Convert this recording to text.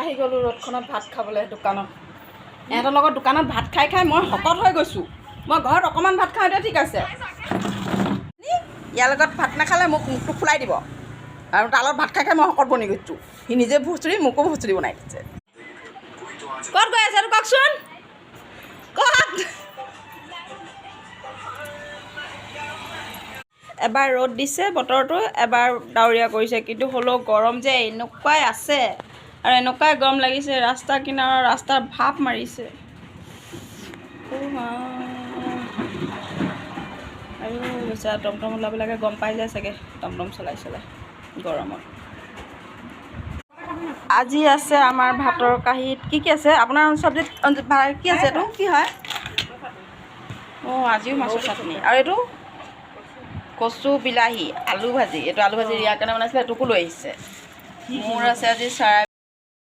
আহি গ'লোঁ ৰ'দখনত ভাত খাবলৈ দোকানত। ইহঁতৰ লগত দোকানত ভাত খাই খাই মই শকত হৈ গৈছোঁ। মই ঘৰত অকণমান ভাত খাওঁতে ঠিক আছে, ইয়াৰ লগত ভাত নাখালে মোক মুখটো ফুলাই দিব। আৰু তাৰ লগত ভাত খাই খাই মই শকত বনি গৈছোঁ। সি নিজে ভুচুৰি মোকো ভুচুৰি বনাই দিছে। ক'ত গৈ আছে এইটো কওকচোন, ক'ত? এবাৰ ৰ'দ দিছে বতৰটো, এবাৰ ডাৱৰীয়া কৰিছে, কিন্তু হ'লেও গৰম যে এনেকুৱাই আছে আৰু এনেকুৱাই গৰম লাগিছে। ৰাস্তা কিনাৰৰ ৰাস্তাৰ ভাপ মাৰিছে। আৰু বেচেৰা টমটম ওলাবিলাকে গম পাই যায় চাগে, টমটম চলাই গৰমত। আজি আছে আমাৰ ভাতৰ কাঁহীত কি আছে আপোনাৰ চব্জিত কি আছে এইটো কি হয়? অঁ আজিও মাছৰ চাটনি আৰু এইটো কচু বিলাহী আলু ভাজি। এইটো আলু ভাজি ৰিয়াৰ কাৰণে বনাইছিলে, এইটোকো লৈ আহিছে। মোৰ আছে আজি চৰাই